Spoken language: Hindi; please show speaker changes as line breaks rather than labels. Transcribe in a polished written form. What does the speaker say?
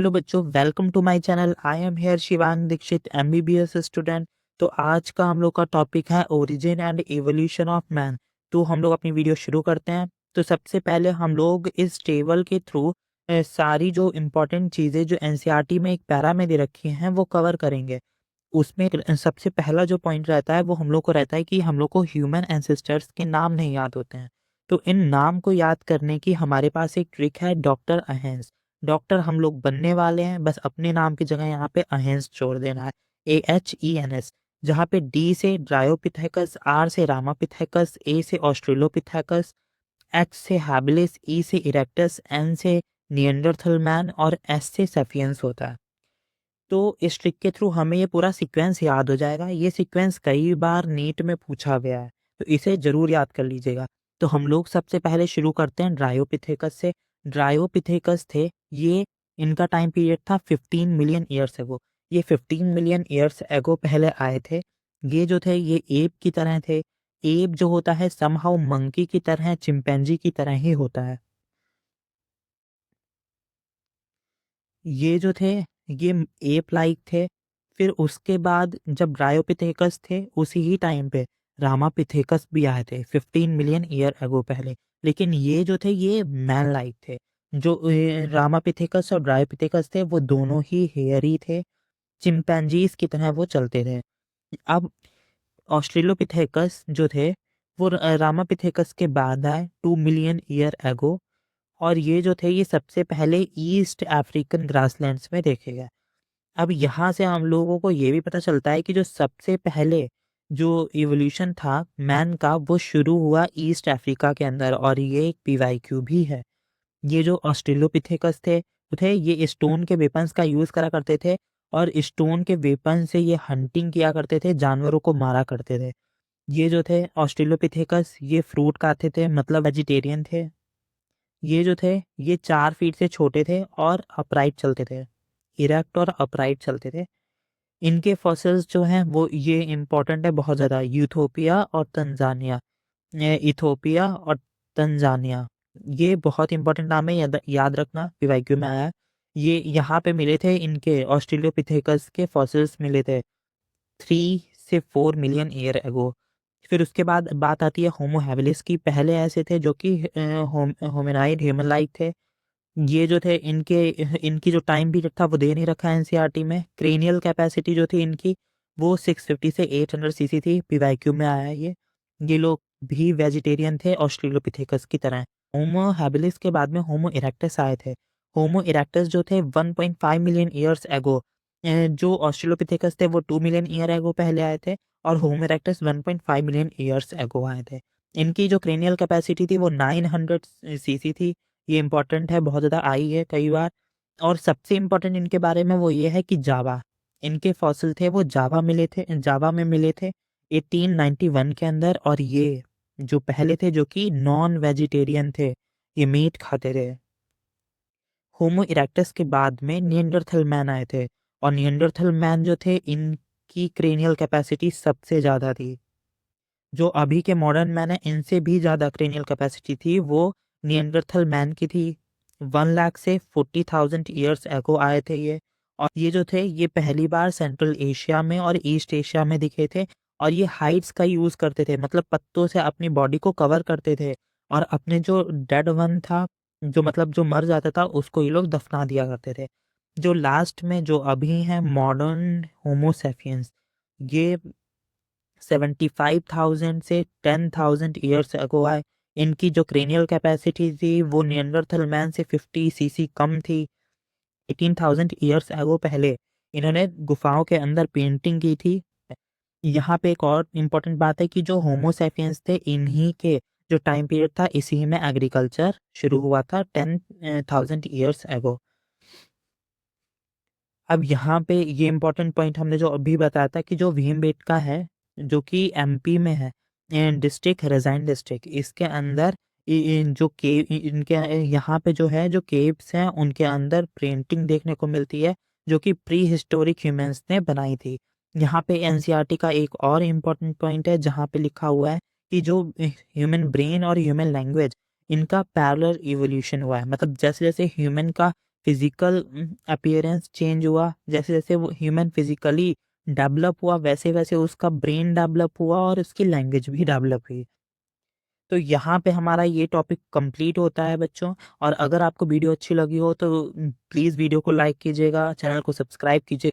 हेलो बच्चों, welcome to my channel. I am here Shivang Dixit, MBBS student. तो आज का हम लोग का टॉपिक है origin and evolution of man. तो हम लोग अपनी वीडियो शुरू करते हैं। तो सबसे पहले हम लोग इस टेबल के थ्रू सारी जो इम्पोर्टेंट चीज़ें जो एनसीईआरटी में एक पैरा में दे रखी हैं वो कवर करेंगे। उसमें सबसे पहला जो पॉइंट रहता है वो हम लोग को रहता है कि हम लोग को ह्यूमन एंसेस्टर्स के नाम नहीं याद होते हैं। तो इन नाम को याद करने की हमारे पास एक ट्रिक है, डॉक्टर अहेंस। डॉक्टर हम लोग बनने वाले हैं, बस अपने नाम की जगह यहाँ पे अहेंस छोड़ देना है, AHENS। जहाँ पे डी से ड्रायोपिथेकस, आर से रामापिथेकस, ए से ऑस्ट्रेलोपिथेकस, एक्स से हैबिलिस, ई से इरेक्टस, एन से निएंडरथल मैन और एस से सेपियंस होता है। तो इस ट्रिक के थ्रू हमें ये पूरा सीक्वेंस याद हो जाएगा। ये सीक्वेंस कई बार नीट में पूछा गया है, तो इसे जरूर याद कर लीजिएगा। तो हम लोग सबसे पहले शुरू करते हैं ड्रायोपिथेकस से। ड्रायोपिथेकस थे ये, इनका टाइम पीरियड था 15 मिलियन ईयर्स एगो। ये 15 मिलियन ईयर्स एगो पहले आए थे। ये जो थे ये एप की तरह थे। एप जो होता है समहाउ मंकी की तरह, चिंपैंजी की तरह ही होता है। ये जो थे ये एप लाइक थे। फिर उसके बाद जब ब्रायोपिथेकस थे उसी ही टाइम पे रामापिथेकस भी आए थे 15 मिलियन ईयर अगो पहले। लेकिन ये जो थे ये मैन लाइक थे। जो रामापिथेकस और ब्रायोपिथेकस थे वो दोनों ही हेयरी थे, चिंपैंजीज की तरह वो चलते थे। अब ऑस्ट्रेलोपिथेकस जो थे वो रामापिथेकस के बाद आए 2 मिलियन ईयर अगो। और ये जो थे ये सबसे पहले ईस्ट अफ्रीकन ग्रासलैंड्स में देखे गए। अब यहाँ से हम लोगों को ये भी पता चलता है कि जो सबसे पहले जो इवोल्यूशन था मैन का वो शुरू हुआ ईस्ट अफ्रीका के अंदर, और ये एक पीवाईक्यू भी है। ये जो ऑस्ट्रेलोपिथेकस थे ये स्टोन के वेपन्स का यूज करा करते थे, और स्टोन के वेपन से ये हंटिंग किया करते थे, जानवरों को मारा करते थे। ये जो थे ऑस्ट्रेलोपिथेकस ये फ्रूट खाते थे, मतलब वेजिटेरियन थे। ये जो थे ये 4 फीट से छोटे थे और अपराइट चलते थे, इरेक्ट और अपराइट चलते थे। इनके फॉसिल्स जो हैं वो ये इम्पोर्टेंट है बहुत ज़्यादा, यूथोपिया और तंजानिया। इथोपिया और तंजानिया ये बहुत इंपॉर्टेंट नाम है, याद रखना, पीवाईक्यू में आया है। ये यहाँ पे मिले थे, इनके ऑस्ट्रेलियोपिथेकस के फॉसिल्स मिले थे 3 से 4 मिलियन ईयर एगो। फिर उसके बाद बात आती है होमो हैबिलिस की। पहले ऐसे थे जो कि होमिनाइड ह्यूमन लाइक थे। ये जो थे इनके इनकी जो टाइम पीरियड था वो दे नहीं रखा है एनसीईआरटी में। क्रेनियल कैपेसिटी जो थी इनकी वो 650 से 800 सीसी थी, पीवाईक्यू में आया है ये लोग भी वेजिटेरियन थे ऑस्ट्रेलोपिथेकस की तरह। होमो हैबिलिस के बाद में होमो इरेक्टस आए थे। होमो इरेक्टस जो थे 1.5 मिलियन ईयर्स एगो। जो ऑस्ट्रेलोपिथेकस थे वो 2 मिलियन ईयर एगो पहले आए थे, और होमो इरेक्टस 1.5 मिलियन ईयर्स एगो आए थे। इनकी जो क्रेनियल कैपेसिटी थी वो 900 सीसी थी। ये इंपॉर्टेंट है, बहुत ज़्यादा आई है कई बार। और सबसे इम्पोर्टेंट इनके बारे में वो ये है कि जावा, इनके फॉसिल थे वो जावा में मिले थे 1891 के अंदर। और ये जो पहले थे जो कि नॉन वेजिटेरियन थे, ये मीट खाते थे। होमो इरेक्टस के बाद में निएंडरथल मैन आए थे, और निएंडरथल मैन जो थे इनकी क्रेनियल कैपेसिटी सबसे ज़्यादा थी। जो अभी के मॉडर्न मैन है इनसे भी ज़्यादा क्रेनियल कैपेसिटी थी, वो निएंडरथल मैन की थी। 1 लाख से 40,000 ईयर्स एगो आए थे ये। और ये जो थे ये पहली बार सेंट्रल एशिया में और ईस्ट एशिया में दिखे थे। और ये हाइट्स का यूज़ करते थे, मतलब पत्तों से अपनी बॉडी को कवर करते थे, और अपने जो डेड वन था, जो मतलब जो मर जाता था, उसको ये लोग दफना दिया करते थे। जो लास्ट में जो अभी हैं मॉडर्न होमोसेपियंस, ये 75,000 से 10,000 ईयर्स अगो आए। इनकी जो क्रेनियल कैपेसिटी थी वो निएंडरथल मैन से 50 सीसी कम थी। 18,000 ईयर्स अगो पहले इन्होंने गुफाओं के अंदर पेंटिंग की थी। यहाँ पे एक और इम्पोर्टेंट बात है कि जो होमोसेपियंस थे इन्हीं के जो टाइम पीरियड था इसी में एग्रीकल्चर शुरू हुआ था 10,000 ईयर्स अगो। अब यहाँ पे ये इम्पोर्टेंट पॉइंट हमने जो अभी बताया था कि जो भीमबेटका है जो कि एमपी में है, डिस्ट्रिक्ट रेजाइन डिस्ट्रिक्ट, इसके अंदर जो केव इनके यहाँ पे जो है जो केव्स हैं उनके अंदर पेंटिंग देखने को मिलती है जो कि प्री हिस्टोरिक ह्यूमंस ने बनाई थी। यहाँ पे एनसीईआरटी का एक और इम्पोर्टेंट पॉइंट है जहाँ पे लिखा हुआ है कि जो ह्यूमन ब्रेन और ह्यूमन लैंग्वेज इनका पैरेलल इवोल्यूशन हुआ है। मतलब जैसे जैसे ह्यूमन का फिजिकल अपीयरेंस चेंज हुआ, जैसे जैसे वो ह्यूमन फिजिकली डेवलप हुआ वैसे वैसे उसका ब्रेन डेवलप हुआ और उसकी लैंग्वेज भी डेवलप हुई। तो यहाँ पे हमारा ये टॉपिक कंप्लीट होता है बच्चों। और अगर आपको वीडियो अच्छी लगी हो तो प्लीज़ वीडियो को लाइक कीजिएगा, चैनल को सब्सक्राइब कीजिए।